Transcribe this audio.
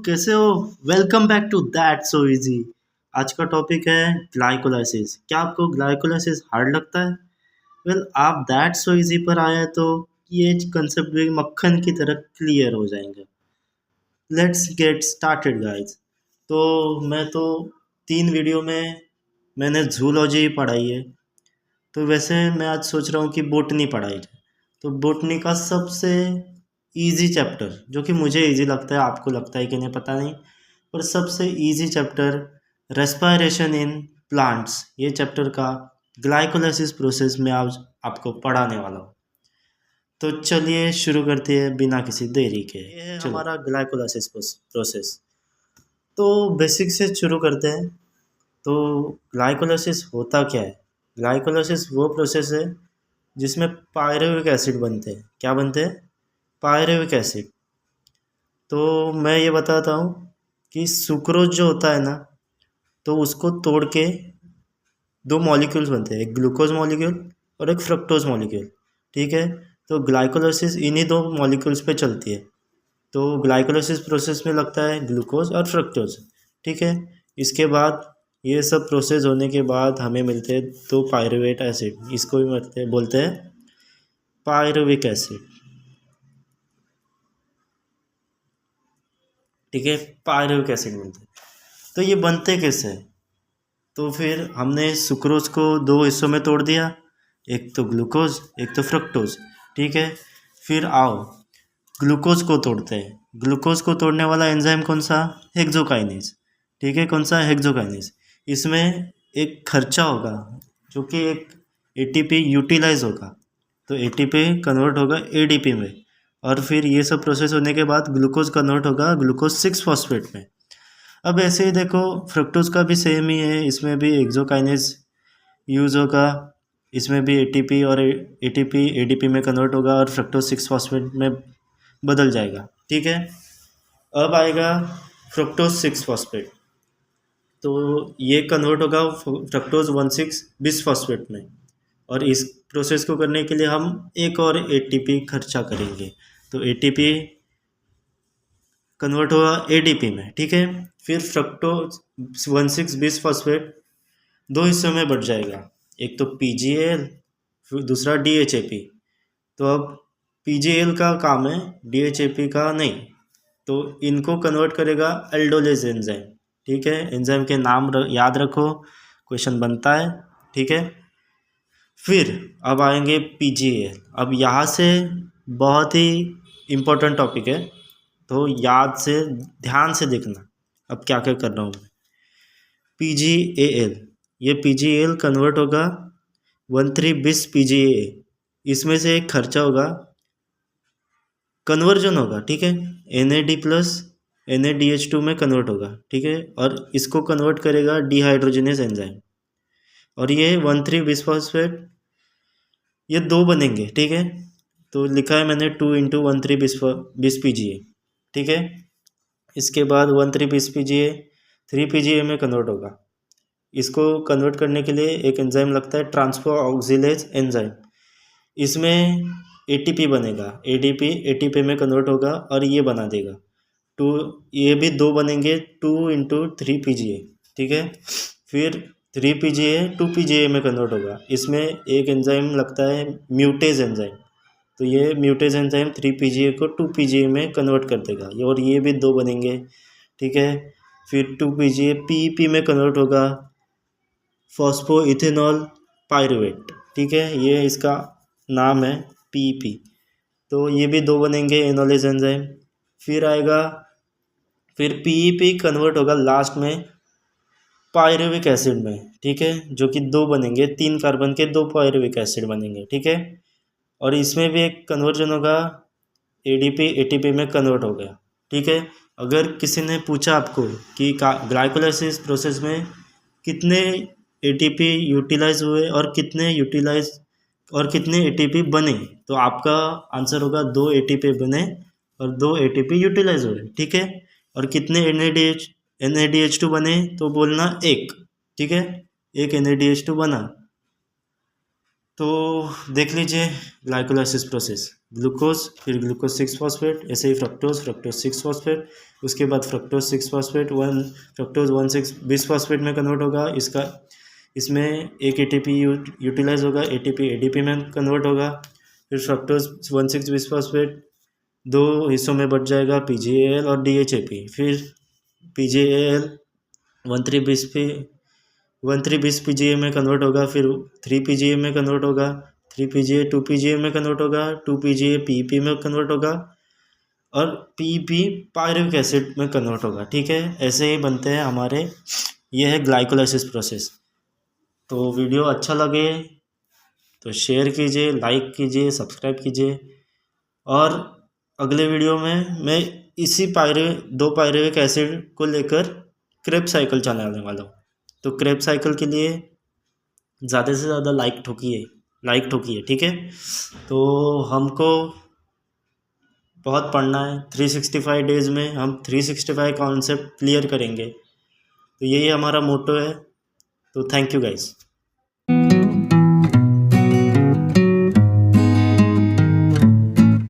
कैसे हो? Welcome back to that so easy. आज का टॉपिक है ग्लाइकोलाइसिस। क्या आपको ग्लाइकोलाइसिस हार्ड लगता है? वेल, आप दैट सो इजी पर आए हैं तो ये कंसेप्ट भी मक्खन की तरह क्लियर हो जाएंगे। Let's get started guys. तो मैं तो 3 वीडियो में मैंने जूलॉजी पढ़ाई है। तो वैसे मैं आज सोच रहा हूँ कि बोटनी पढ़ाई जाए। तो बोटनी का सबसे इजी चैप्टर जो कि मुझे इजी लगता है, आपको लगता है कि नहीं पता नहीं, पर सबसे easy chapter respiration in plants, ये चैप्टर का ग्लाइकोलाइसिस प्रोसेस में आज आपको पढ़ाने वाला हूँ। तो चलिए शुरू करते हैं बिना किसी देरी के। ये है हमारा ग्लाइकोलाइसिस प्रोसेस। तो बेसिक से शुरू करते हैं। तो ग्लाइकोलाइसिस होता क्या है? ग्लाइकोलाइसिस वो प्रोसेस है जिसमें पायरुविक एसिड बनते हैं। क्या बनते हैं? Pyruvic acid. तो मैं ये बताता हूँ कि सुक्रोज जो होता है ना, तो उसको तोड़ के दो मॉलिक्यूल्स बनते हैं, एक ग्लूकोज मॉलिक्यूल और एक फ्रक्टोज मॉलिक्यूल। ठीक है। तो ग्लाइकोलाइसिस इन्हीं दो मॉलिक्यूल्स पे चलती है। तो ग्लाइकोलाइसिस प्रोसेस में लगता है ग्लूकोज और फ्रक्टोज। ठीक है। इसके बाद ये सब प्रोसेस होने के बाद हमें मिलते हैं दो पायरुवेट एसिड। इसको भी बोलते हैं पायरुविक एसिड। ठीक है। पायरुविक एसिड मिलते हैं। तो ये बनते कैसे हैं? तो फिर हमने सुक्रोज को दो हिस्सों में तोड़ दिया, एक तो ग्लूकोज एक तो फ्रक्टोज। ठीक है। फिर आओ ग्लूकोज को तोड़ते हैं। ग्लूकोज को तोड़ने वाला एंजाइम कौन सा? हेक्सोकाइनेज। ठीक है। कौन सा? हेक्सोकाइनेज। इसमें एक खर्चा होगा जो कि एक एटीपी यूटिलाइज होगा। तो एटीपी कन्वर्ट होगा एडीपी में, और फिर ये सब प्रोसेस होने के बाद ग्लूकोज कन्वर्ट होगा ग्लूकोज 6 फॉस्फेट में। अब ऐसे ही देखो, फ्रक्टोज का भी सेम ही है। इसमें भी एक्सोकाइनेज यूज़ होगा। इसमें भी एटीपी और एटीपी एडीपी में कन्वर्ट होगा और फ्रक्टोज 6 फॉस्फेट में बदल जाएगा। ठीक है। अब आएगा फ्रक्टोज 6 फॉस्फेट। तो ये कन्वर्ट होगा फ्रक्टोज 1,6 बिसफॉस्फेट में, और इस प्रोसेस को करने के लिए हम एक और एटीपी खर्चा करेंगे। तो एटीपी कन्वर्ट होगा एडीपी में। ठीक है। फिर फ्रक्टोज 1,6 बिसफॉस्फेट दो हिस्सों में बढ़ जाएगा, एक तो पीजीएल फिर दूसरा डीएचएपी। तो अब पीजीएल का काम है, डीएचएपी का नहीं। तो इनको कन्वर्ट करेगा एल्डोलेज एंजाइम। ठीक है। एंजाइम के नाम याद रखो, क्वेश्चन बनता है। ठीक है। फिर अब आएंगे पीजीएल। अब यहाँ से बहुत ही इम्पोर्टेंट टॉपिक है, तो याद से ध्यान से देखना अब क्या क्या कर रहा हूँ मैं। पीजीएल, ये पीजीएल कन्वर्ट होगा 1,3 बिस पीजीए। इसमें से एक खर्चा होगा, कन्वर्जन होगा। ठीक है। NAD प्लस NADH2 में कन्वर्ट होगा। ठीक है। और इसको कन्वर्ट करेगा डिहाइड्रोजनेज एंजाइम, और ये 1,3 बिसफॉस्फेट, ये दो बनेंगे। ठीक है। तो लिखा है मैंने 2 × 1,3 बिस पीजीए। ठीक है। इसके बाद 1,3 बिस पीजीए 3 पीजीए में कन्वर्ट होगा। इसको कन्वर्ट करने के लिए एक एंजाइम लगता है, ट्रांसफर ऑक्सीलेज एंजाइम। इसमें एटीपी बनेगा, एडीपी एटीपी में कन्वर्ट होगा और ये बना देगा टू, ये भी दो बनेंगे 2 × 3 पीजीए। ठीक है। फिर 3 पीजीए 2 पीजीए में कन्वर्ट होगा। इसमें एक एंजाइम लगता है म्यूटेज एंजाइम। तो ये म्यूटेज एंजाइम 3 पीजीए को 2 पीजीए में कन्वर्ट कर देगा, और ये भी दो बनेंगे। ठीक है। फिर 2 पीजीए पीईपी में कन्वर्ट होगा, फॉस्फो इथेनॉल पायरुवेट। ठीक है। ये इसका नाम है पीईपी। तो ये भी दो बनेंगे, एनोलेज एंजाइम। फिर आएगा, फिर पीईपी कन्वर्ट होगा लास्ट में पायरुविक एसिड में। ठीक है। जो कि दो बनेंगे, 3 कार्बन के 2 पायरुविक एसिड बनेंगे। ठीक है। और इसमें भी एक कन्वर्जन होगा, एडीपी एटीपी में कन्वर्ट हो गया। ठीक है। अगर किसी ने पूछा आपको कि ग्लाइकोलाइसिस प्रोसेस में कितने एटीपी यूटिलाइज हुए और कितने एटीपी बने, तो आपका आंसर होगा 2 एटीपी बने और 2 एटीपी यूटिलाइज हुए। ठीक है। और कितने NADH2 बने, तो बोलना एक। ठीक है। एक NADH2 बना। तो देख लीजिए ग्लाइकोलाइसिस प्रोसेस, ग्लूकोज, फिर ग्लूकोज 6 फॉस्फेट, ऐसे ही फ्रक्टोज 6 फॉस्फेट, उसके बाद फ्रक्टोज 6 फॉस्फेट फ्रक्टोज 1,6 बिसफॉस्फेट में कन्वर्ट होगा। इसमें एक एटीपी यूटिलाइज होगा, एटीपी एडीपी में कन्वर्ट होगा। फिर फ्रक्टोज 1,6 बिसफॉस्फेट दो हिस्सों में बट जाएगा, पीजीएएल और डीएचएपी। फिर पीजीएएल 1,3 बिस पीजीए में कन्वर्ट होगा, फिर 3 पीजीए में कन्वर्ट होगा, 3 पीजीए 2 पीजीए में कन्वर्ट होगा, 2 पीजीए पीपी में कन्वर्ट होगा और पीपी पायरुविक एसिड में कन्वर्ट होगा। ठीक है, ऐसे ही बनते हैं हमारे, ये है ग्लाइकोलाइसिस प्रोसेस। तो वीडियो अच्छा लगे तो शेयर कीजिए, लाइक कीजिए, सब्सक्राइब कीजिए। और अगले वीडियो में मैं इसी दो पायरुविक एसिड को लेकर क्रेब साइकिल चलाने वाला हूँ। तो क्रेब साइकिल के लिए ज़्यादा से ज़्यादा लाइक ठोकिए, ठीक है। तो हमको बहुत पढ़ना है, 365 डेज़ में हम 365 कॉन्सेप्ट क्लियर करेंगे। तो यही हमारा मोटो है। तो थैंक यू गाइस।